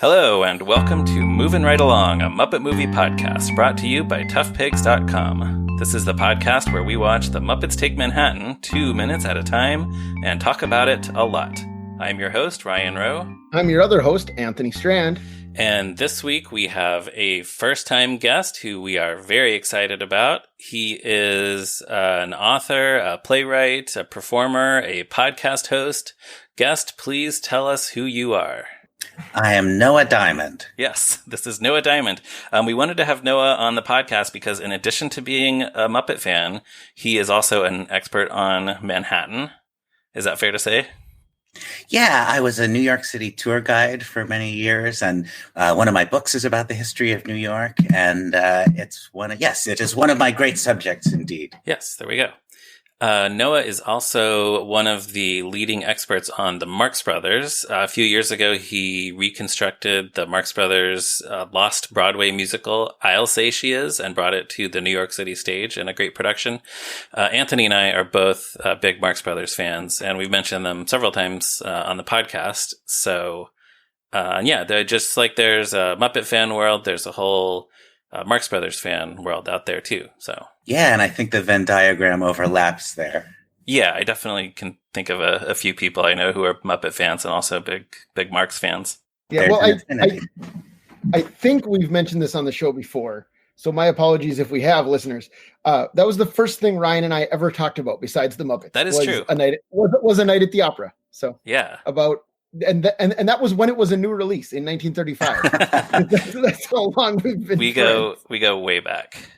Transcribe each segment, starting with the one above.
Hello, and welcome to Moving Right Along, a Muppet movie podcast brought to you by toughpigs.com. This is the podcast where we watch The Muppets Take Manhattan 2 minutes at a time and talk about it a lot. I'm your host, Ryan Roe. I'm your other host, Anthony Strand. And this week we have a first-time guest who we are very excited about. He is an author, a playwright, a performer, a podcast host. Guest, please tell us who you are. I am Noah Diamond. Yes, this is Noah Diamond. We wanted to have Noah on the podcast because in addition to being a Muppet fan, he is also an expert on Manhattan. Is that fair to say? Yeah, I was a New York City tour guide for many years, and one of my books is about the history of New York, and it is one of my great subjects indeed. Yes, there we go. Noah is also one of the leading experts on the Marx Brothers. A few years ago, he reconstructed the Marx Brothers' lost Broadway musical, I'll Say She Is, and brought it to the New York City stage in a great production. Anthony and I are both big Marx Brothers fans, and we've mentioned them several times on the podcast. So, they're just like there's a Muppet fan world, there's a whole Marx Brothers fan world out there too. So yeah, and I think the Venn diagram overlaps there. Yeah, I definitely can think of a few people I know who are Muppet fans and also big Marx fans. Yeah, well, I think we've mentioned this on the show before, so my apologies if we have listeners. That was the first thing Ryan and I ever talked about besides the Muppets. That is true. A night at the opera. So yeah, and that was when it was a new release in 1935. that's how long we've been. We go way back.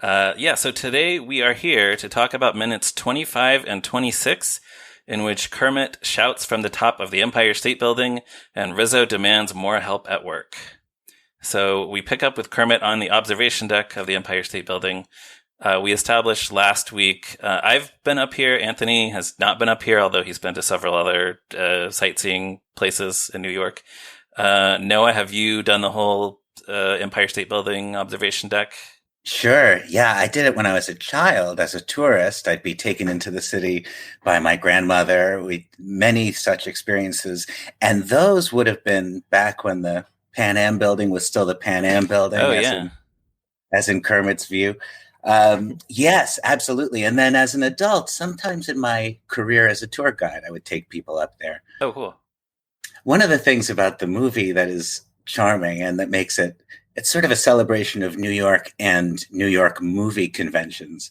So today we are here to talk about minutes 25 and 26, in which Kermit shouts from the top of the Empire State Building and Rizzo demands more help at work. So we pick up with Kermit on the observation deck of the Empire State Building. We established last week, I've been up here. Anthony has not been up here, although he's been to several other sightseeing places in New York. Noah, have you done the whole Empire State Building observation deck? Sure. Yeah, I did it when I was a child. As a tourist, I'd be taken into the city by my grandmother. Many such experiences. And those would have been back when the Pan Am building was still the Pan Am building. As in Kermit's view. Yes, absolutely. And then as an adult, sometimes in my career as a tour guide, I would take people up there. Oh, cool. One of the things about the movie that is charming and that makes it's sort of a celebration of New York and New York movie conventions,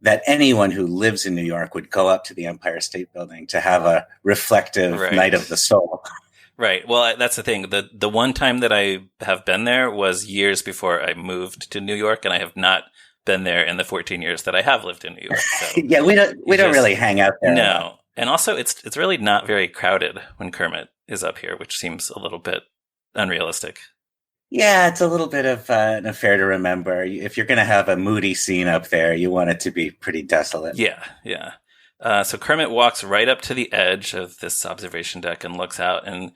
that anyone who lives in New York would go up to the Empire State Building to have a reflective night of the soul. Right. Well, that's the thing. The one time that I have been there was years before I moved to New York, and I have not been there in the 14 years that I have lived in New York. So yeah, we don't really hang out there. No. And also it's really not very crowded when Kermit is up here, which seems a little bit unrealistic. Yeah, it's a little bit of an affair to remember. If you're going to have a moody scene up there, you want it to be pretty desolate. Yeah. So Kermit walks right up to the edge of this observation deck and looks out, and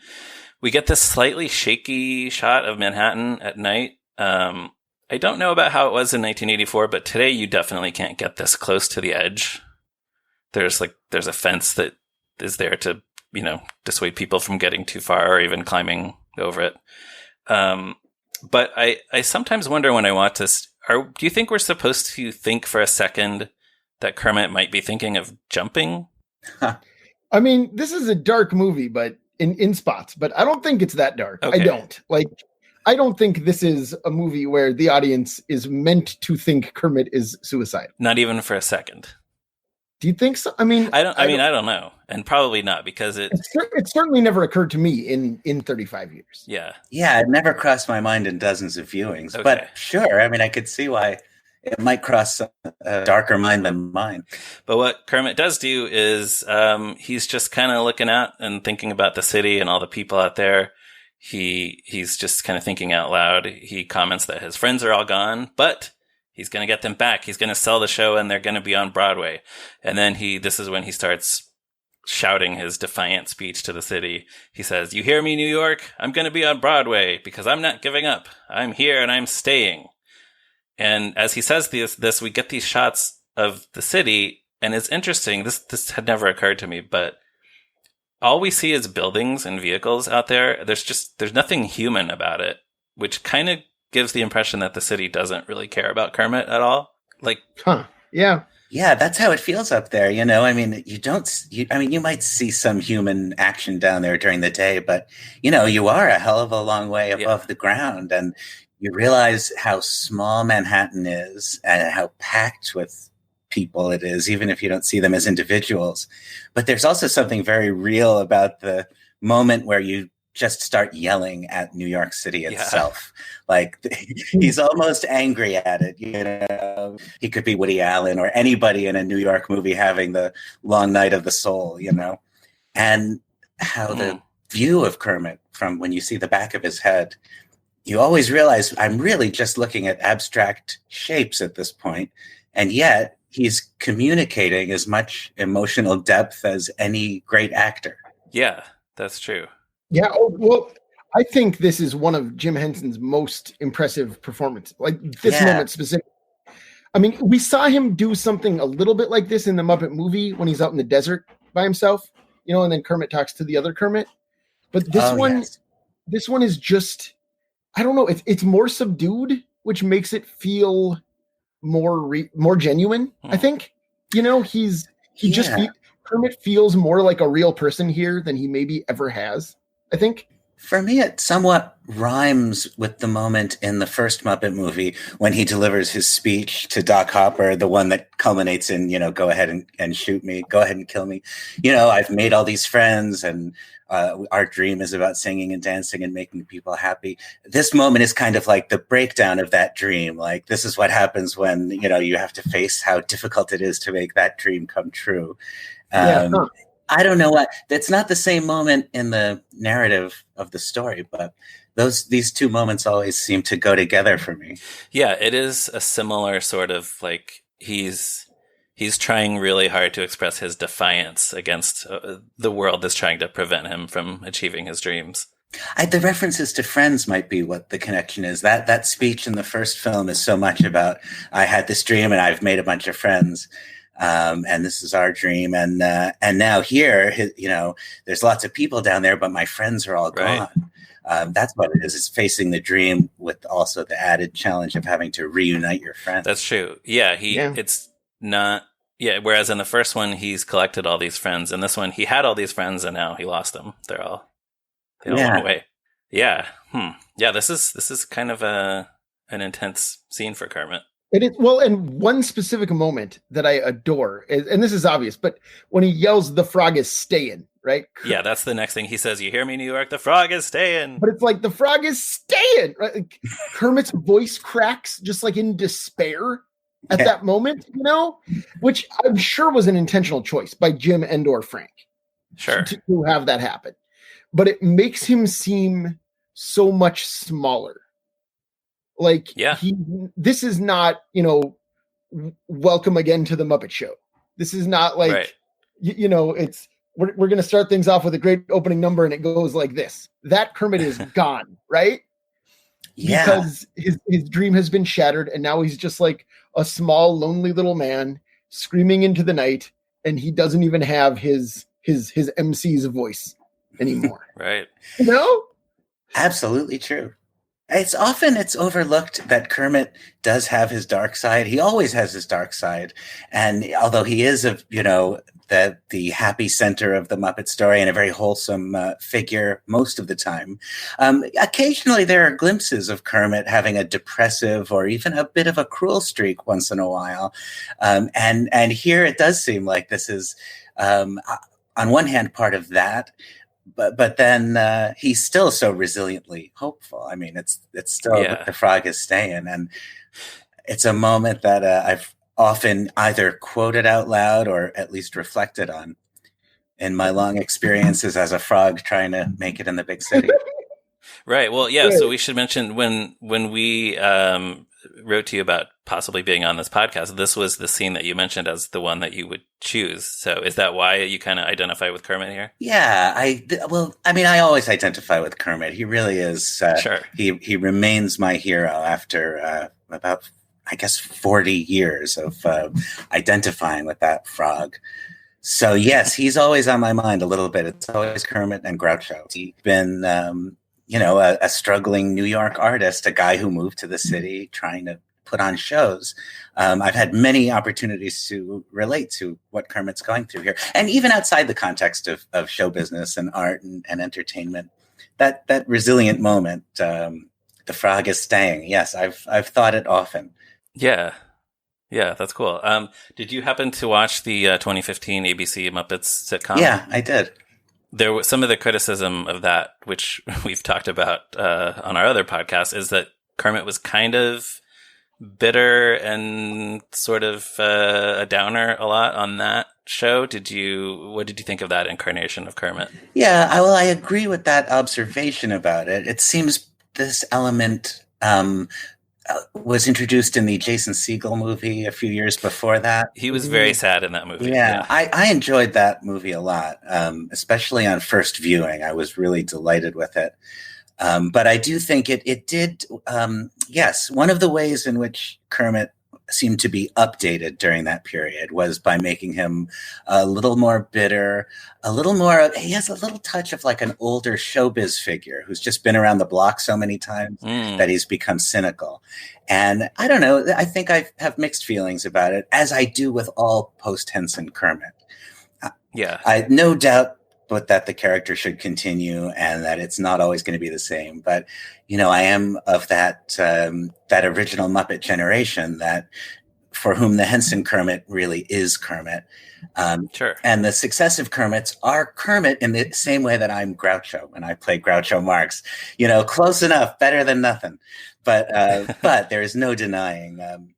we get this slightly shaky shot of Manhattan at night. I don't know about how it was in 1984, but today you definitely can't get this close to the edge. There's a fence that is there to, dissuade people from getting too far or even climbing over it. But I sometimes wonder when I watch this, do you think we're supposed to think for a second that Kermit might be thinking of jumping? I mean, this is a dark movie, but in spots, but I don't think it's that dark. Okay. I don't think this is a movie where the audience is meant to think Kermit is suicidal. Not even for a second. Do you think so? I mean, I don't know, and probably not, because it certainly never occurred to me in 35 years. Yeah, it never crossed my mind in dozens of viewings. Okay. But sure, I mean, I could see why it might cross a darker mind than mine. But what Kermit does do is he's just kind of looking out and thinking about the city and all the people out there. He's just kind of thinking out loud. He comments that his friends are all gone, but he's going to get them back. He's going to sell the show and they're going to be on Broadway. And then this is when he starts shouting his defiant speech to the city. He says, "You hear me, New York? I'm going to be on Broadway because I'm not giving up. I'm here and I'm staying." And as he says this, we get these shots of the city, and it's interesting. This had never occurred to me, but all we see is buildings and vehicles out there. There's nothing human about it, which kind of gives the impression that the city doesn't really care about Kermit at all. Like, yeah. Yeah, that's how it feels up there. I mean, you might see some human action down there during the day, but you are a hell of a long way above the ground, and you realize how small Manhattan is and how packed with people it is, even if you don't see them as individuals. But there's also something very real about the moment where you just start yelling at New York City itself. Like, he's almost angry at it. He could be Woody Allen or anybody in a New York movie having the long night of the soul, and how the view of Kermit from when you see the back of his head, you always realize I'm really just looking at abstract shapes at this point. And yet he's communicating as much emotional depth as any great actor. Yeah, that's true. Yeah, well, I think this is one of Jim Henson's most impressive performances. Like this moment specifically. I mean, we saw him do something a little bit like this in the Muppet movie when he's out in the desert by himself, and then Kermit talks to the other Kermit. But this one is just, I don't know, it's more subdued, which makes it feel more genuine. I think, Kermit feels more like a real person here than he maybe ever has. I think. For me, it somewhat rhymes with the moment in the first Muppet movie when he delivers his speech to Doc Hopper, the one that culminates in, go ahead and shoot me, go ahead and kill me. I've made all these friends, and our dream is about singing and dancing and making people happy. This moment is kind of like the breakdown of that dream. Like, this is what happens when, you have to face how difficult it is to make that dream come true. I don't know what. That's not the same moment in the narrative of the story, but these two moments always seem to go together for me. Yeah, it is a similar sort of like he's trying really hard to express his defiance against the world that's trying to prevent him from achieving his dreams. The references to Friends might be what the connection is. That speech in the first film is so much about I had this dream and I've made a bunch of friends. And this is our dream. And now here, there's lots of people down there, but my friends are all gone. That's what it is. It's facing the dream with also the added challenge of having to reunite your friends. That's true. Yeah. It's not. Yeah. Whereas in the first one, he's collected all these friends. In this one, he had all these friends and now he lost them. They all went away. Yeah. Yeah. This is kind of an intense scene for Kermit. It is, well, and one specific moment that I adore, and this is obvious, but when he yells, "The frog is staying," right? Yeah, that's the next thing he says. You hear me, New York? The frog is staying. But it's like, the frog is staying, right? Like, Kermit's voice cracks just like in despair at that moment, which I'm sure was an intentional choice by Jim and or Frank. Sure. To have that happen. But it makes him seem so much smaller. Like, this is not, welcome again to the Muppet Show. This is not like, it's, we're going to start things off with a great opening number and it goes like this. That Kermit is gone, right? Yeah. Because his dream has been shattered and now he's just like a small, lonely little man screaming into the night, and he doesn't even have his MC's voice anymore. Right. Absolutely true. It's overlooked that Kermit does have his dark side. He always has his dark side. And although he is the happy center of the Muppet story and a very wholesome figure most of the time, occasionally there are glimpses of Kermit having a depressive or even a bit of a cruel streak once in a while. And here it does seem like this is, on one hand, part of that. But then he's still so resiliently hopeful. I mean, it's still the frog is staying, and it's a moment that I've often either quoted out loud or at least reflected on in my long experiences as a frog trying to make it in the big city. Right. Well, yeah. So we should mention when we wrote to you about possibly being on this podcast, this was the scene that you mentioned as the one that you would choose. So is that why you kind of identify with Kermit here? Yeah. I always identify with Kermit. He really is. Sure. He remains my hero after about, I guess, 40 years of identifying with that frog. So yes, he's always on my mind a little bit. It's always Kermit and Groucho. He's been, a struggling New York artist, a guy who moved to the city trying to put on shows. I've had many opportunities to relate to what Kermit's going through here, and even outside the context of show business and art and entertainment. That resilient moment, the frog is staying. Yes, I've thought it often. Yeah. Yeah, that's cool. Did you happen to watch the 2015 ABC Muppets sitcom? Yeah, I did. There was some of the criticism of that, which we've talked about on our other podcast, is that Kermit was kind of bitter and sort of a downer a lot on that show. What did you think of that incarnation of Kermit? Yeah, I agree with that observation about it. It seems this element was introduced in the Jason Segel movie a few years before that. He was very sad in that movie. Yeah. I enjoyed that movie a lot, especially on first viewing. I was really delighted with it. But I do think it did, yes, one of the ways in which Kermit seemed to be updated during that period was by making him a little more bitter, he has a little touch of like an older showbiz figure who's just been around the block so many times that he's become cynical. And I don't know, I think I have mixed feelings about it, as I do with all post-Henson Kermit. Yeah. I no doubt but that the character should continue and that it's not always going to be the same. But, I am of that original Muppet generation for whom the Henson Kermit really is Kermit. Sure. And the successive Kermits are Kermit in the same way that I'm Groucho when I play Groucho Marx. Close enough, better than nothing. But there is no denying.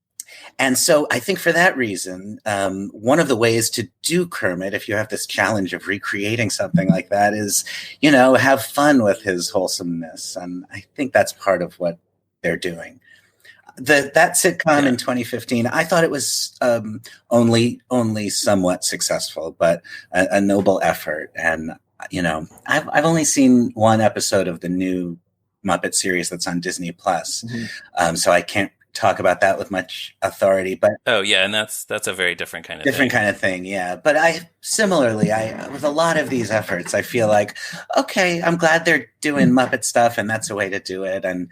And so I think for that reason, one of the ways to do Kermit, if you have this challenge of recreating something like that, is, have fun with his wholesomeness. And I think that's part of what they're doing. That sitcom in 2015, I thought it was only somewhat successful, but a noble effort. And, I've only seen one episode of the new Muppet series that's on Disney Plus. Mm-hmm. So I can't talk about that with much authority, but and that's a very different kind of thing. Yeah, but similarly with a lot of these efforts, I feel like, okay, I'm glad they're doing Muppet stuff, and that's a way to do it. And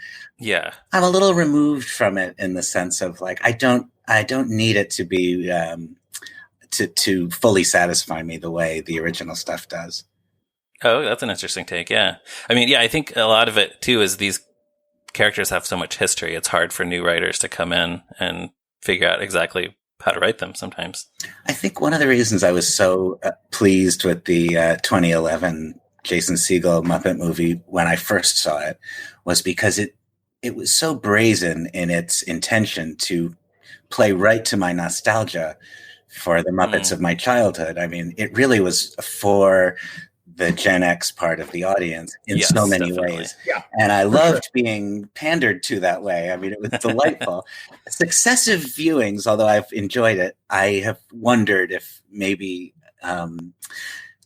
I'm a little removed from it in the sense of like I don't need it to be to fully satisfy me the way the original stuff does. Oh, that's an interesting take. Yeah, I mean, I think a lot of it too is these characters have so much history. It's hard for new writers to come in and figure out exactly how to write them sometimes. I think one of the reasons I was so pleased with the 2011 Jason Segel Muppet movie when I first saw it was because it was so brazen in its intention to play right to my nostalgia for the Muppets of my childhood. I mean, it really was for the Gen X part of the audience in so many ways. Yeah. And I loved being pandered to that way. I mean, it was delightful. Successive viewings, although I've enjoyed it, I have wondered if maybe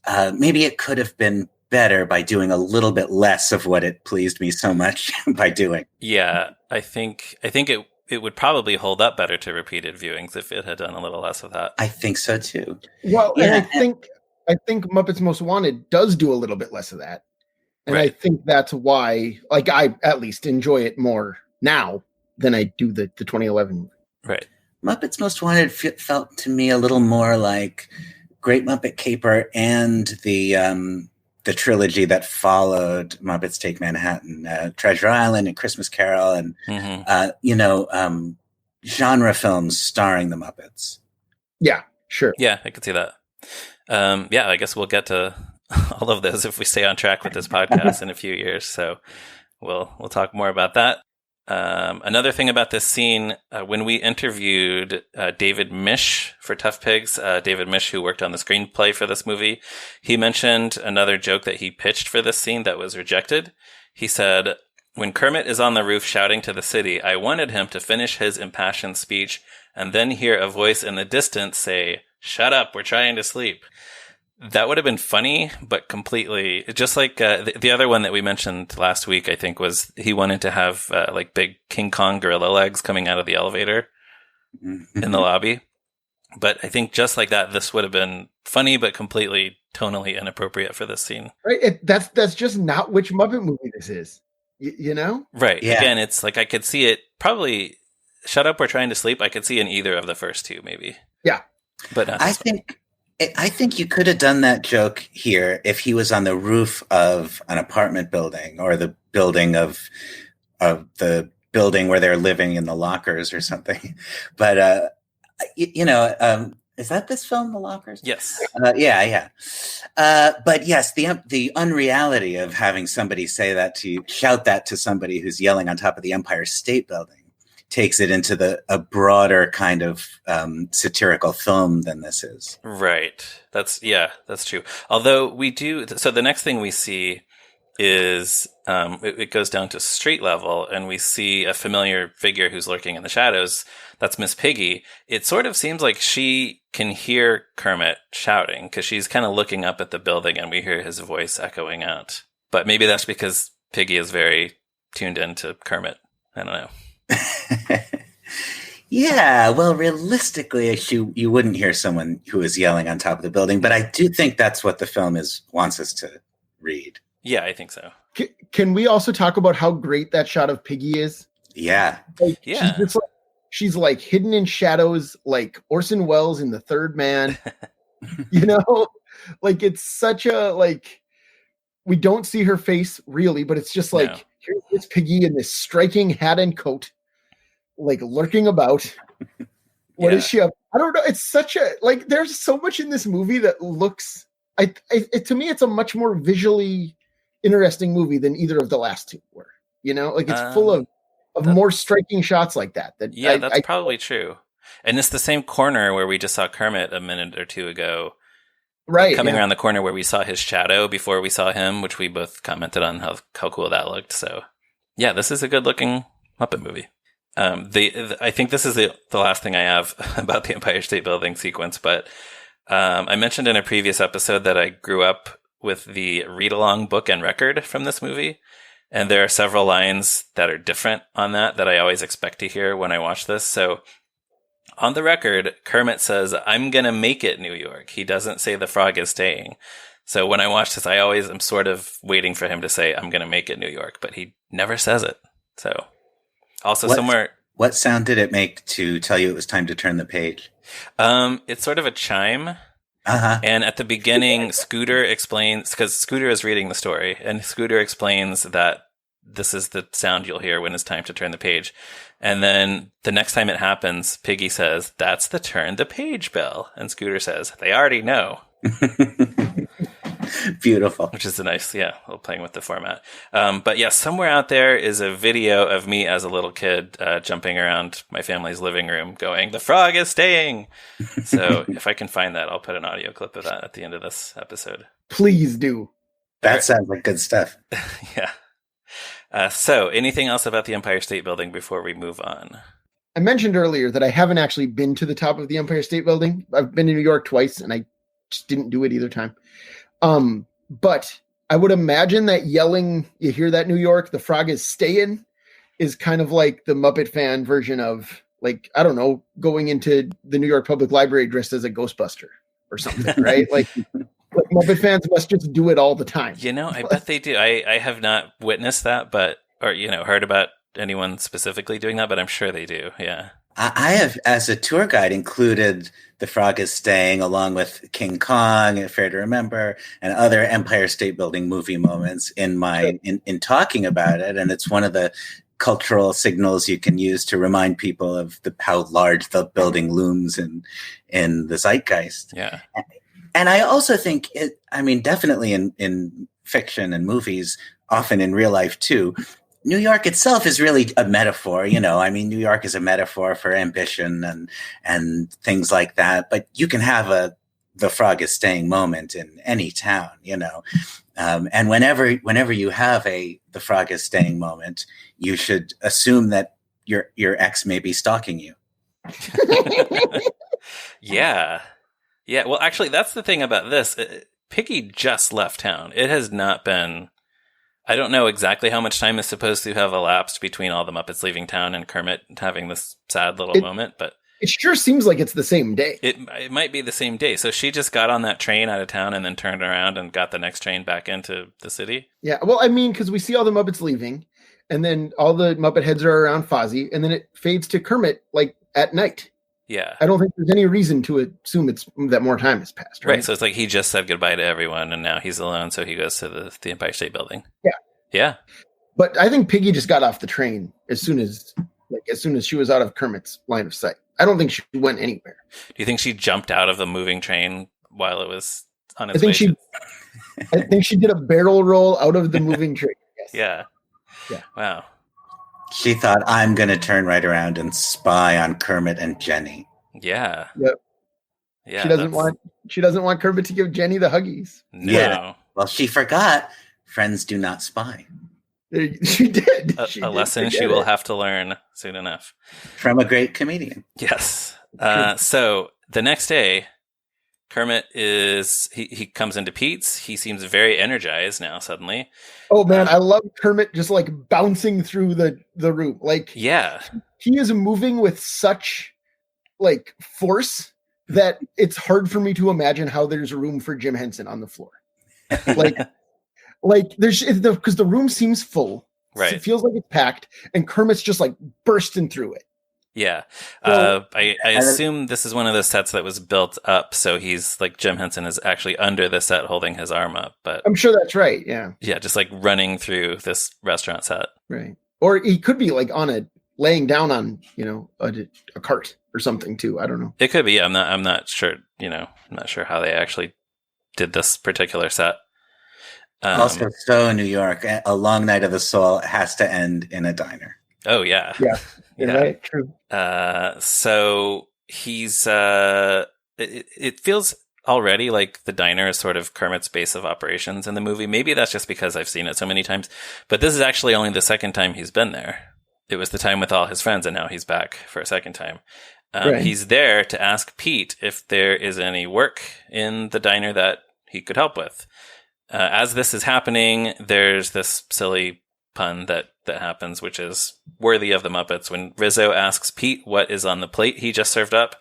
it could have been better by doing a little bit less of what it pleased me so much by doing. Yeah, I think it would probably hold up better to repeated viewings if it had done a little less of that. I think so too. Well, and I think Muppets Most Wanted does do a little bit less of that. And I think that's why, like, I at least enjoy it more now than I do the 2011 movie. Right. Muppets Most Wanted felt to me a little more like Great Muppet Caper and the trilogy that followed Muppets Take Manhattan, Treasure Island and Christmas Carol and, genre films starring the Muppets. Yeah, sure. Yeah, I could see that. I guess we'll get to all of those if we stay on track with this podcast in a few years. So we'll talk more about that. Another thing about this scene, when we interviewed David Mish for Tough Pigs, David Mish, who worked on the screenplay for this movie, he mentioned another joke that he pitched for this scene that was rejected. He said, "When Kermit is on the roof shouting to the city, I wanted him to finish his impassioned speech and then hear a voice in the distance say, 'Shut up, we're trying to sleep.'" That would have been funny, but completely, just like the other one that we mentioned last week, I think, was he wanted to have like big King Kong gorilla legs coming out of the elevator in the lobby. But I think just like that, this would have been funny, but completely tonally inappropriate for this scene. Right. That's just not which Muppet movie this is. You know? Right. Yeah. Again, it's like I could see it probably Shut Up, We're Trying to Sleep. I could see in either of the first two, maybe. Yeah. But not I this one. think you could have done that joke here if he was on the roof of an apartment building or the building of the building where they're living in the lockers or something. But is that this film, The Lockers? Yes. Yeah. But yes, the unreality of having somebody say that to you, shout that to somebody who's yelling on top of the Empire State Building, takes it into a broader kind of satirical film than this is. Right. That's true. Although we do, so the next thing we see is it goes down to street level, and we see a familiar figure who's lurking in the shadows. That's Miss Piggy. It sort of seems like she can hear Kermit shouting because she's kind of looking up at the building, and we hear his voice echoing out. But maybe that's because Piggy is very tuned into Kermit. I don't know. Yeah, well, realistically, you wouldn't hear someone who is yelling on top of the building, but I do think that's what the film wants us to read. Yeah, I think so. Can we also talk about how great that shot of Piggy is? Yeah. Yeah. She's like hidden in shadows, like Orson Welles in The Third Man. You know, like it's such a we don't see her face really, but it's just like here's this Piggy in this striking hat and coat, like lurking about. What is she up? I don't know. It's such a there's so much in this movie that looks to me it's a much more visually interesting movie than either of the last two were. You know, like it's full of more striking shots like that. That's probably true. And it's the same corner where we just saw Kermit a minute or two ago. Right. Coming around the corner where we saw his shadow before we saw him, which we both commented on how cool that looked. So, yeah, this is a good looking Muppet movie. I think this is the last thing I have about the Empire State Building sequence, but I mentioned in a previous episode that I grew up with the read-along book and record from this movie. And there are several lines that are different on that I always expect to hear when I watch this. So on the record, Kermit says, "I'm going to make it New York." He doesn't say the frog is staying. So when I watch this, I always am sort of waiting for him to say, "I'm going to make it New York," but he never says it. So also what sound did it make to tell you it was time to turn the page? It's sort of a chime. Uh-huh. And at the beginning, Scooter explains, because Scooter is reading the story, and Scooter explains that this is the sound you'll hear when it's time to turn the page. And then the next time it happens, Piggy says, "That's the turn the page bell." And Scooter says, "They already know." Beautiful. Which is a nice, little playing with the format. But yeah, somewhere out there is a video of me as a little kid jumping around my family's living room going, "The frog is staying." So if I can find that, I'll put an audio clip of that at the end of this episode. Please do. That sounds like good stuff. Yeah. So anything else about the Empire State Building before we move on? I mentioned earlier that I haven't actually been to the top of the Empire State Building. I've been to New York twice, and I just didn't do it either time. But I would imagine that yelling, "You hear that, New York? The frog is staying," is kind of like the Muppet fan version of, I don't know, going into the New York Public Library dressed as a Ghostbuster or something, right? Like Muppet fans must just do it all the time. I bet they do. I have not witnessed that, or heard about anyone specifically doing that, but I'm sure they do. Yeah. I have, as a tour guide, included "The Frog is Staying" along with King Kong, Fair to Remember, and other Empire State Building movie moments in talking about it. And it's one of the cultural signals you can use to remind people of how large the building looms in the zeitgeist. Yeah. And I also think definitely in fiction and movies, often in real life too, New York itself is really a metaphor. New York is a metaphor for ambition and things like that. But you can have "the frog is staying" moment in any town, and whenever you have "the frog is staying" moment, you should assume that your ex may be stalking you. Yeah. Yeah. Well, actually, that's the thing about this. Piggy just left town. It has not been... I don't know exactly how much time is supposed to have elapsed between all the Muppets leaving town and Kermit having this sad little moment, but It sure seems like it's the same day. It might be the same day. So she just got on that train out of town and then turned around and got the next train back into the city. Yeah, well, I mean, because we see all the Muppets leaving, and then all the Muppet heads are around Fozzie, and then it fades to Kermit like at night. Yeah. I don't think there's any reason to assume that more time has passed. Right. So it's like he just said goodbye to everyone, and now he's alone. So he goes to the Empire State Building. Yeah. Yeah. But I think Piggy just got off the train as soon as she was out of Kermit's line of sight. I don't think she went anywhere. Do you think she jumped out of the moving train while it was on its way? I think she did a barrel roll out of the moving train. Yes. Yeah. Wow. She thought, I'm going to turn right around and spy on Kermit and Jenny. Yeah. Yep. Yeah. She doesn't want Kermit to give Jenny the huggies. No. Yeah. Well, she forgot. Friends do not spy. She did. A lesson she will have to learn soon enough. From a great comedian. Yes. So the next day, Kermit he comes into Pete's. He seems very energized now suddenly. Oh man, I love Kermit just like bouncing through the room. Like, yeah, he is moving with such like force that it's hard for me to imagine how there's room for Jim Henson on the floor. Like there's because the room seems full. Right. It feels like it's packed, and Kermit's just like bursting through it. Yeah. I assume this is one of the sets that was built up, so he's like Jim Henson is actually under the set holding his arm up. But I'm sure that's right. Yeah. Yeah, just like running through this restaurant set. Right. Or he could be like laying down on, a cart or something too. I don't know. It could be. I'm not sure. I'm not sure how they actually did this particular set. Also, so New York, A Long Night of the Soul has to end in a diner. Oh yeah. Yeah. Yeah. Right. True. So he's it feels already like the diner is sort of Kermit's base of operations in the movie. Maybe that's just because I've seen it so many times, but this is actually only the second time he's been there. It was the time with all his friends, and now he's back for a second time. Right. He's there to ask Pete if there is any work in the diner that he could help with. As this is happening, there's this silly pun that happens, which is worthy of the Muppets. When Rizzo asks Pete what is on the plate he just served up,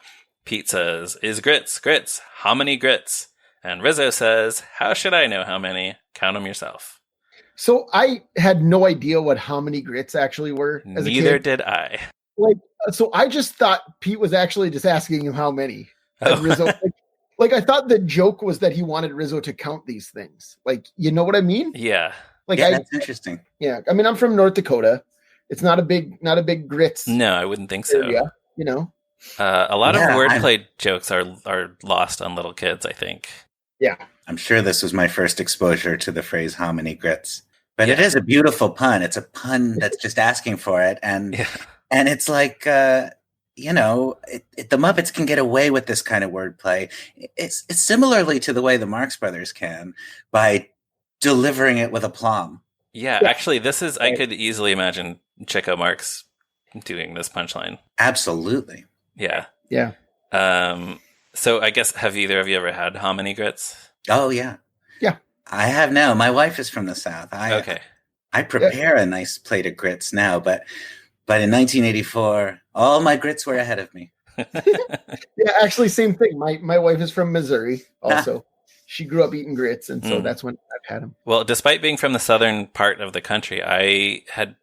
Pete says, "Is grits. How many grits?" And Rizzo says, "How should I know how many? Count them yourself." So I had no idea what how many grits actually were. Neither did I. So I just thought Pete was actually just asking him how many. Oh. Rizzo, I thought the joke was that he wanted Rizzo to count these things. Like, you know what I mean? Yeah. That's interesting. Yeah. I mean, I'm from North Dakota. It's not a big grits. No, I wouldn't think so. Area, a lot of wordplay jokes are lost on little kids, I think. Yeah. I'm sure this was my first exposure to the phrase "how many grits," but it is a beautiful pun. It's a pun that's just asking for it, and it's like the Muppets can get away with this kind of wordplay. It's similarly to the way the Marx Brothers can by delivering it with aplomb. Yeah, actually, this is I could easily imagine Chico Marx doing this punchline. Absolutely. Yeah. Yeah. So I guess, have either of you ever had hominy grits? Oh, yeah. Yeah. I have now. My wife is from the South. I prepare a nice plate of grits now, but in 1984, all my grits were ahead of me. Yeah, actually, same thing. My wife is from Missouri also. She grew up eating grits, and so that's when I've had them. Well, despite being from the southern part of the country, I had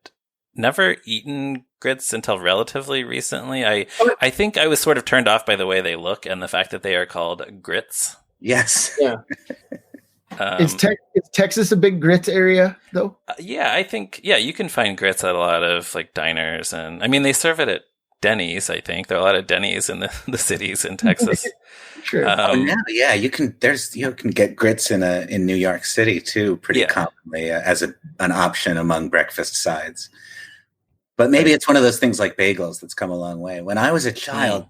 never eaten grits until relatively recently. I think I was sort of turned off by the way they look and the fact that they are called grits. Yes. Yeah. Is Texas a big grits area, though? Yeah, I think, you can find grits at a lot of like diners. And I mean, they serve it at Denny's, I think. There are a lot of Denny's in the cities in Texas. Sure. You can get grits in New York City too, pretty commonly as an option among breakfast sides. But maybe it's one of those things like bagels that's come a long way. When I was a child,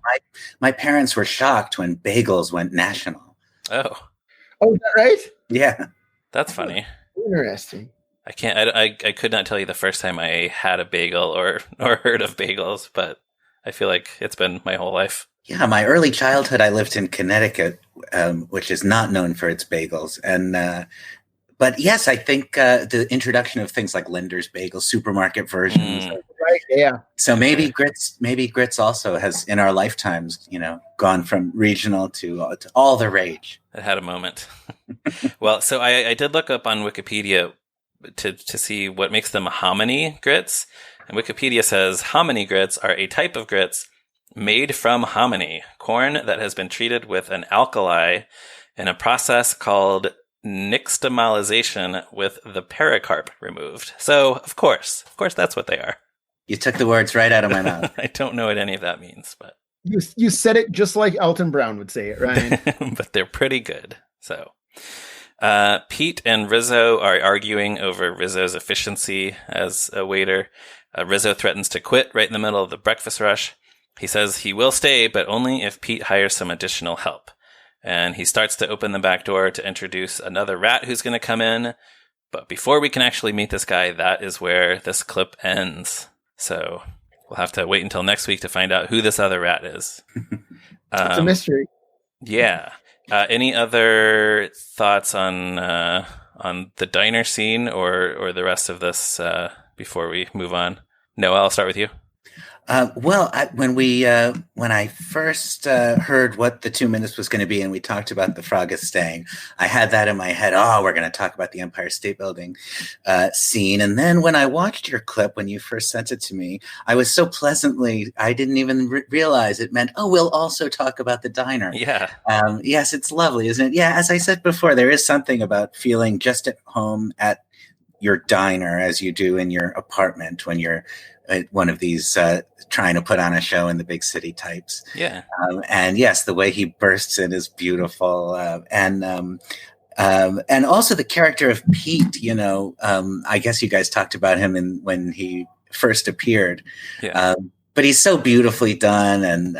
my parents were shocked when bagels went national. Oh, is that right? Yeah, that's funny. Interesting. I could not tell you the first time I had a bagel or heard of bagels, but I feel like it's been my whole life. Yeah, my early childhood, I lived in Connecticut, which is not known for its bagels. But yes, I think the introduction of things like Linder's Bagels, supermarket versions, Right. Yeah. So maybe Grits also has in our lifetimes, gone from regional to all the rage. It had a moment. Well, so I did look up on Wikipedia to see what makes them hominy grits. And Wikipedia says hominy grits are a type of grits made from hominy, corn that has been treated with an alkali in a process called nixtamalization with the pericarp removed. So, of course, that's what they are. You took the words right out of my mouth. I don't know what any of that means, but you said it just like Elton Brown would say it, Ryan. but they're pretty good. So, Pete and Rizzo are arguing over Rizzo's efficiency as a waiter. Rizzo threatens to quit right in the middle of the breakfast rush. He says he will stay, but only if Pete hires some additional help. And he starts to open the back door to introduce another rat who's going to come in. But before we can actually meet this guy, that is where this clip ends. So we'll have to wait until next week to find out who this other rat is. It's a mystery. Yeah. Any other thoughts on the diner scene or the rest of this before we move on? Noah, I'll start with you. When I first heard what the 2 minutes was going to be, and we talked about the frog is staying, I had that in my head. Oh, we're going to talk about the Empire State Building scene. And then when I watched your clip, when you first sent it to me, I was so pleasantly, I didn't even realize it meant, we'll also talk about the diner. Yeah. Yes, it's lovely, isn't it? Yeah, as I said before, there is something about feeling just at home at your diner as you do in your apartment when you're one of these trying to put on a show in the big city types. Yeah. And yes, the way he bursts in is beautiful. And also the character of Pete, I guess you guys talked about him when he first appeared. Yeah. But he's so beautifully done. And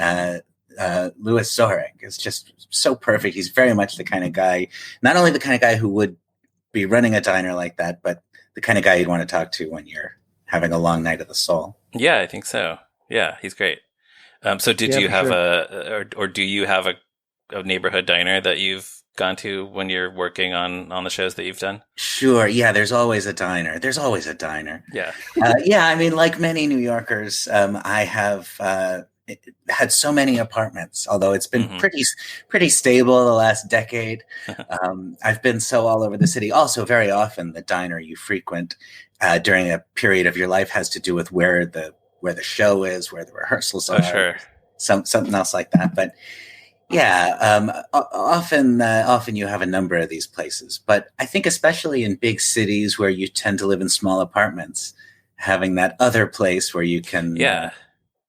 Louis Zorek is just so perfect. He's very much the kind of guy, not only the kind of guy who would be running a diner like that, but the kind of guy you'd want to talk to when you're having a long night of the soul. Yeah, I think so. Yeah, he's great. So did you have or do you have a neighborhood diner that you've gone to when you're working on the shows that you've done? Sure. Yeah, there's always a diner. Yeah. Yeah, I mean, like many New Yorkers, I have had so many apartments, although it's been pretty stable the last decade. I've been so all over the city. Also, very often the diner you frequent during a period of your life has to do with where the show is, where the rehearsals are, sure. something else like that. But yeah, often you have a number of these places. But I think especially in big cities where you tend to live in small apartments, having that other place where you can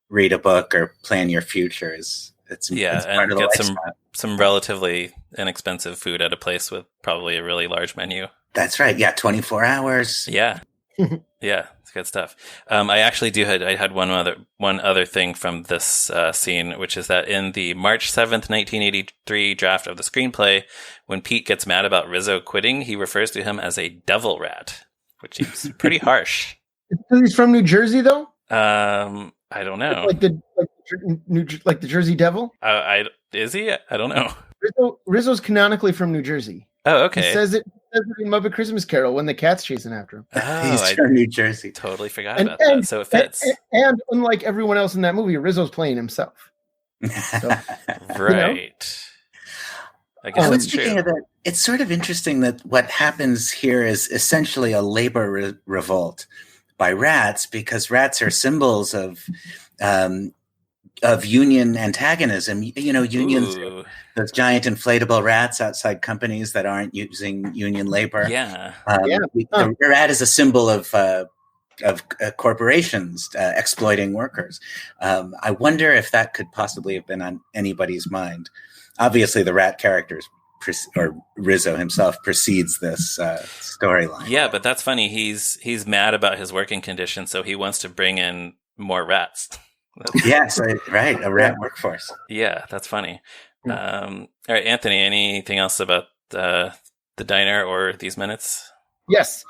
read a book or plan your future it's and get some relatively inexpensive food at a place with probably a really large menu. That's right. Yeah, 24 hours. Yeah. Yeah, it's good stuff. I actually I had one other thing from this scene, which is that in the March 7th, 1983 draft of the screenplay, when Pete gets mad about Rizzo quitting, he refers to him as a devil rat, which seems pretty harsh. He's from New Jersey, though? I don't know. Like the Jersey Devil? Is he? I don't know. Rizzo's canonically from New Jersey. Oh, okay. He says it in Muppet Christmas Carol when the cat's chasing after him. Oh, he's from New Jersey. Totally forgot about that. So it fits. And unlike everyone else in that movie, Rizzo's playing himself. So, right. I guess that's true. Of it, it's sort of interesting that what happens here is essentially a labor revolt by rats, because rats are symbols of union antagonism. Unions, those giant inflatable rats outside companies that aren't using union labor. Yeah. The rat is a symbol of corporations exploiting workers. I wonder if that could possibly have been on anybody's mind. Obviously, the rat characters or Rizzo himself precedes this storyline. Yeah, but that's funny. He's mad about his working conditions, so he wants to bring in more rats. Yes, right. A rat workforce. Yeah, that's funny. All right, Anthony, anything else about the diner or these minutes? Yes.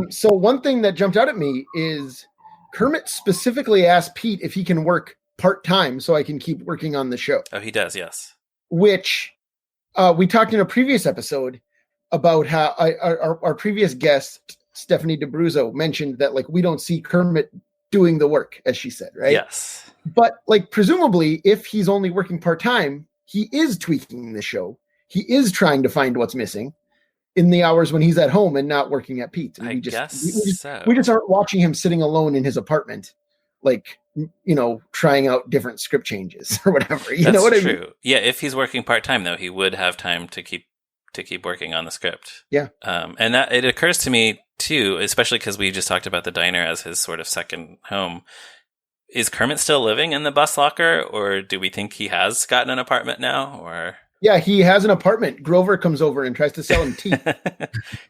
So one thing that jumped out at me is Kermit specifically asked Pete if he can work part-time so I can keep working on the show. Oh, he does, yes. Which we talked in a previous episode about how our previous guest, Stephanie DeBruzzo, mentioned that we don't see Kermit doing the work, as she said, right? Yes. But like, presumably, if he's only working part-time, he is tweaking the show. He is trying to find what's missing in the hours when he's at home and not working at Pete's. And I guess so. We just aren't watching him sitting alone in his apartment, like, you know, trying out different script changes or whatever. You know what I mean? Yeah, if he's working part-time, though, he would have time to keep working on the script. Yeah. And that it occurs to me, too, especially because we just talked about the diner as his sort of second home. Is Kermit still living in the bus locker, or do we think he has gotten an apartment now? Or yeah, he has an apartment. Grover comes over and tries to sell him tea.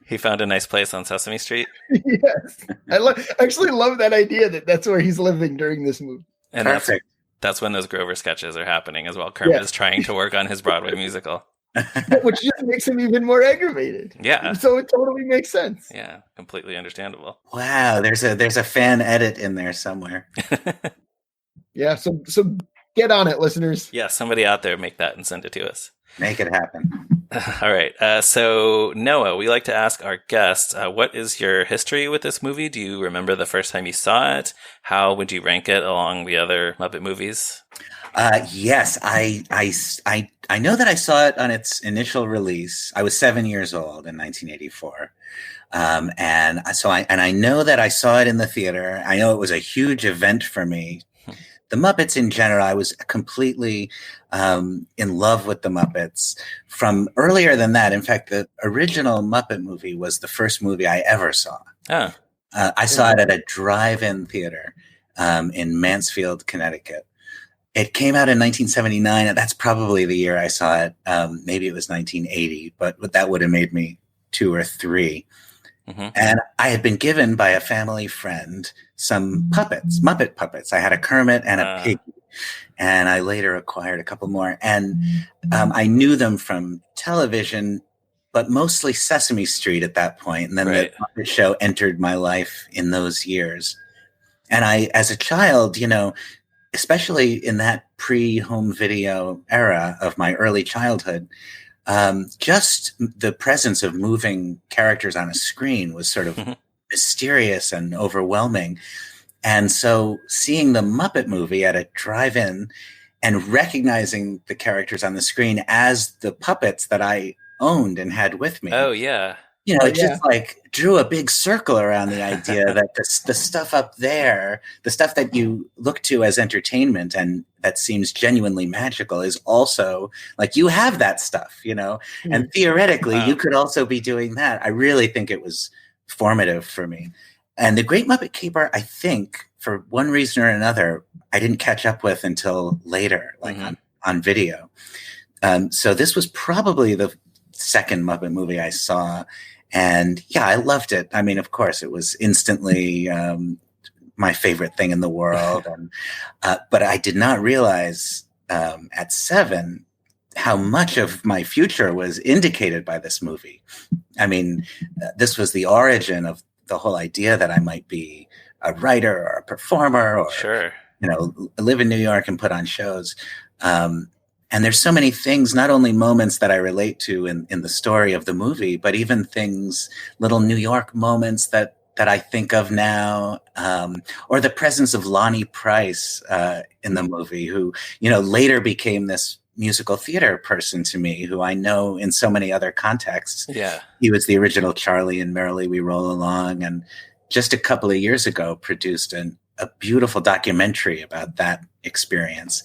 He found a nice place on Sesame Street. Yes, I actually love that idea that's where he's living during this movie. And perfect. That's when those Grover sketches are happening as well. Kermit is trying to work on his Broadway musical. Which just makes him even more aggravated. Yeah. So it totally makes sense. Yeah, completely understandable. Wow, there's a fan edit in there somewhere. Yeah, so get on it, listeners. Yeah, somebody out there make that and send it to us. Make it happen. All right. So, Noah, we like to ask our guests, what is your history with this movie? Do you remember the first time you saw it? How would you rank it along the other Muppet movies? Yes, I know that I saw it on its initial release. I was 7 years old in 1984. And I know that I saw it in the theater. I know it was a huge event for me. The Muppets in general, I was completely in love with the Muppets from earlier than that. In fact, the original Muppet movie was the first movie I ever saw. Oh. I saw it at a drive-in theater in Mansfield, Connecticut. It came out in 1979, and that's probably the year I saw it. Maybe it was 1980, but that would have made me 2 or 3. Mm-hmm. And I had been given by a family friend some puppets, Muppet puppets. I had a Kermit and a Piggy, and I later acquired a couple more. And I knew them from television, but mostly Sesame Street at that point. And then the Muppet Show entered my life in those years. And I, as a child, you know, especially in that pre-home video era of my early childhood, just the presence of moving characters on a screen was sort of mysterious and overwhelming. And so seeing the Muppet movie at a drive-in and recognizing the characters on the screen as the puppets that I owned and had with me. Oh, yeah. You know, it just like drew a big circle around the idea that the stuff up there, the stuff that you look to as entertainment and that seems genuinely magical is also like you have that stuff, you know, and theoretically you could also be doing that. I really think it was formative for me. And The Great Muppet Caper, I think, for one reason or another, I didn't catch up with until later, like on video. So this was probably the second Muppet movie I saw. And yeah, I loved it. I mean, of course, it was instantly my favorite thing in the world. And, but I did not realize at 7 how much of my future was indicated by this movie. I mean, this was the origin of the whole idea that I might be a writer or a performer or, you know, live in New York and put on shows. And there's so many things, not only moments that I relate to in the story of the movie, but even things, little New York moments that I think of now, or the presence of Lonnie Price in the movie, who, you know, later became this musical theater person to me, who I know in so many other contexts. Yeah, he was the original Charlie in Merrily We Roll Along, and just a couple of years ago produced a beautiful documentary about that experience.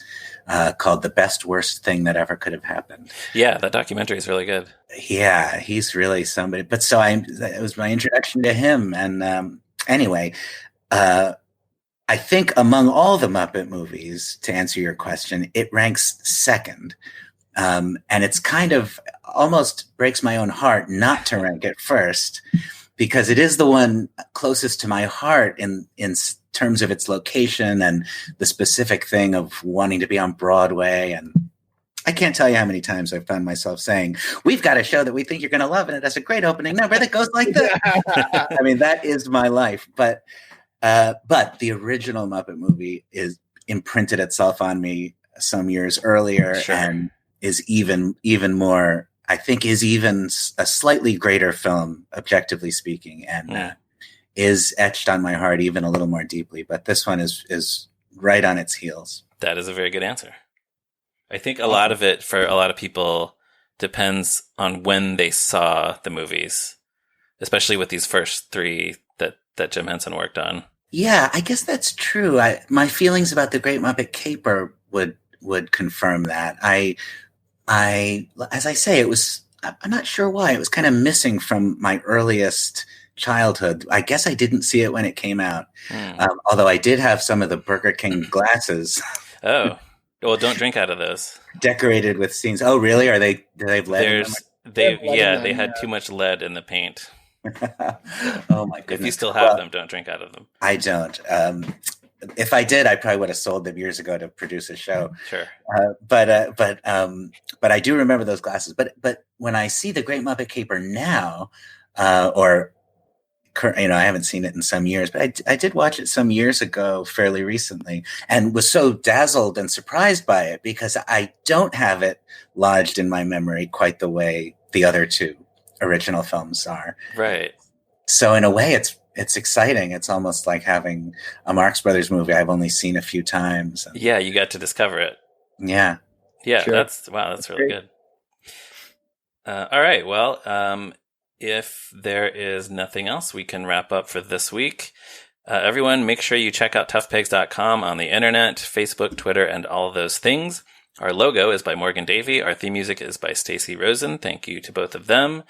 Called The Best Worst Thing That Ever Could Have Happened. Yeah, that documentary is really good. Yeah, he's really somebody. But so it was my introduction to him. And anyway, I think among all the Muppet movies, to answer your question, it ranks second. And it's kind of almost breaks my own heart not to rank it first, because it is the one closest to my heart in terms of its location and the specific thing of wanting to be on Broadway. And I can't tell you how many times I've found myself saying, we've got a show that we think you're going to love, and it has a great opening number that goes like this. I mean, that is my life. But the original Muppet movie is imprinted itself on me some years earlier and is even more, I think, is even a slightly greater film, objectively speaking. And is etched on my heart even a little more deeply. But this one is right on its heels. That is a very good answer. I think a lot of it for a lot of people depends on when they saw the movies, especially with these first three that Jim Henson worked on. Yeah, I guess that's true. My feelings about The Great Muppet Caper would confirm that. As I say, I'm not sure why. It was kind of missing from my earliest childhood. I guess I didn't see it when it came out. Although I did have some of the Burger King glasses. Oh, well, don't drink out of those. Decorated with scenes. Oh, really? Do they have lead in them? They had too much lead in the paint. Oh my goodness! If you still have them, don't drink out of them. I don't. If I did, I probably would have sold them years ago to produce a show. Sure. But I do remember those glasses. But when I see The Great Muppet Caper now, I haven't seen it in some years, but I did watch it some years ago, fairly recently, and was so dazzled and surprised by it because I don't have it lodged in my memory quite the way the other two original films are. Right. So in a way, it's exciting. It's almost like having a Marx Brothers movie I've only seen a few times. Yeah, you got to discover it. Yeah. Yeah, sure. That's really good. All right, well, if there is nothing else, we can wrap up for this week. Everyone, make sure you check out toughpegs.com on the internet, Facebook, Twitter, and all of those things. Our logo is by Morgan Davy. Our theme music is by Stacey Rosen. Thank you to both of them.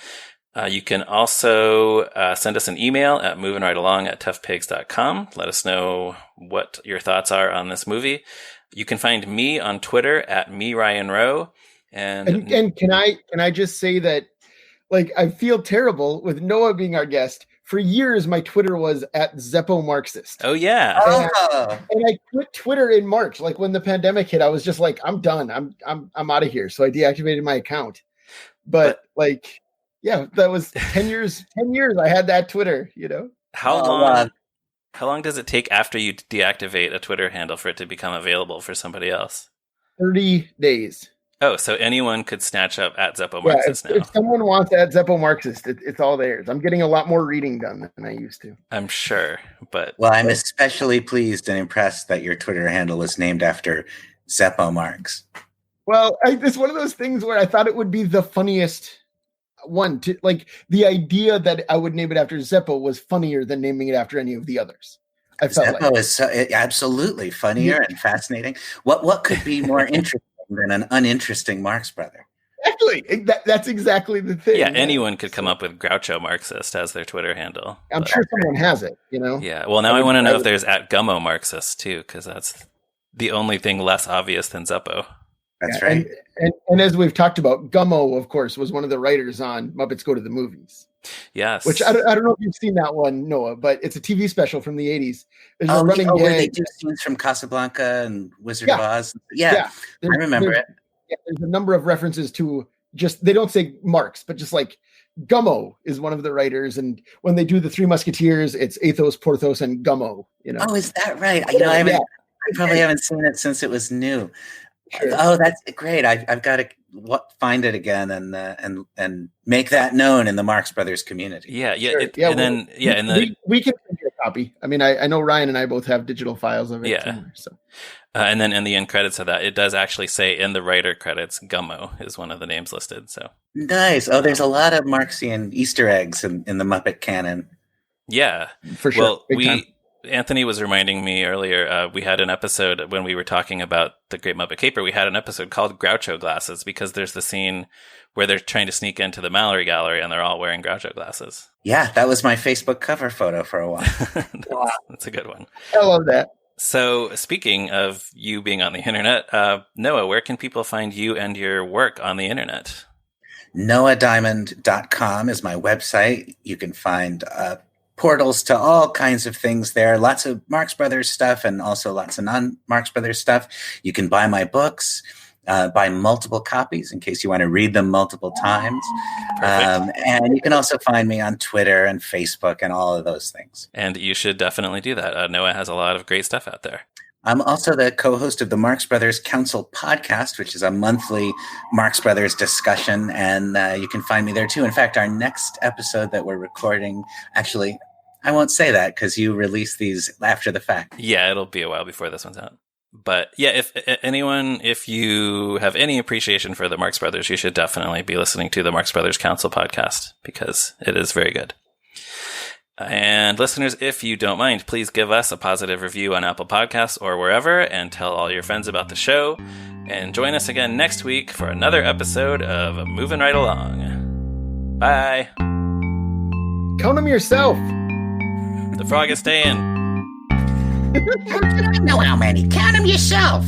You can also send us an email at movingrightalong@toughpigs.com. Let us know what your thoughts are on this movie. You can find me on Twitter at Ryan Roe. And can I just say that, like, I feel terrible with Noah being our guest. For years, my Twitter was at Zeppo Marxist. Oh, yeah. And I quit Twitter in March. Like, when the pandemic hit, I was just like, I'm done. I'm out of here. So I deactivated my account. But like, yeah, that was 10 years. 10 years I had that Twitter, How long does it take after you deactivate a Twitter handle for it to become available for somebody else? 30 days. Oh, so anyone could snatch up at Zeppo Marxist now. If someone wants at Zeppo Marxist, it's all theirs. I'm getting a lot more reading done than I used to. I'm sure, but... Well, I'm especially pleased and impressed that your Twitter handle was named after Zeppo Marx. Well, it's one of those things where I thought it would be the funniest one. Like, the idea that I would name it after Zeppo was funnier than naming it after any of the others. I felt Zeppo is absolutely funnier and fascinating. What could be more interesting than an uninteresting Marx brother? Actually, that's exactly the thing. Yeah, anyone could come up with Groucho Marxist as their Twitter handle. I'm sure someone has it, Yeah, well, now I want to know if there's at Gummo Marxist, too, because that's the only thing less obvious than Zeppo. That's right. And as we've talked about, Gummo, of course, was one of the writers on Muppets Go to the Movies. Yes. Which I don't know if you've seen that one, Noah, but it's a TV special from the 80s. There's a running gag. Where they do scenes from Casablanca and Wizard of Oz. Yeah. I remember it. Yeah, there's a number of references to they don't say Marx, but just like Gummo is one of the writers. And when they do the Three Musketeers, it's Athos, Porthos, and Gummo. Oh, is that right? I probably haven't seen it since it was new. Sure. Oh, that's great! I've got to find it again and make that known in the Marx Brothers community. Yeah. Sure. We can send you a copy. I mean, I know Ryan and I both have digital files of it. Yeah. Somewhere, so. And then in the end credits of that, it does actually say in the writer credits, Gummo is one of the names listed. So nice. Oh, there's a lot of Marxian Easter eggs in the Muppet canon. Yeah, for sure. Well, Anthony was reminding me earlier, we had an episode when we were talking about The Great Muppet Caper. We had an episode called Groucho Glasses because there's the scene where they're trying to sneak into the Mallory Gallery and they're all wearing Groucho glasses. Yeah, that was my Facebook cover photo for a while. That's a good one. I love that. So speaking of you being on the internet, Noah, where can people find you and your work on the internet? NoahDiamond.com is my website. You can find portals to all kinds of things there. Lots of Marx Brothers stuff and also lots of non-Marx Brothers stuff. You can buy my books, buy multiple copies in case you want to read them multiple times. And you can also find me on Twitter and Facebook and all of those things. And you should definitely do that. Noah has a lot of great stuff out there. I'm also the co-host of the Marx Brothers Council podcast, which is a monthly Marx Brothers discussion, and you can find me there too. In fact, our next episode that we're recording, actually, I won't say that because you release these after the fact. Yeah, it'll be a while before this one's out. But yeah, if you have any appreciation for the Marx Brothers, you should definitely be listening to the Marx Brothers Council podcast because it is very good. And listeners, if you don't mind, please give us a positive review on Apple Podcasts or wherever, and tell all your friends about the show. And join us again next week for another episode of Moving Right Along. Bye. Count them yourself. The frog is staying. How should I know how many? Count them yourself.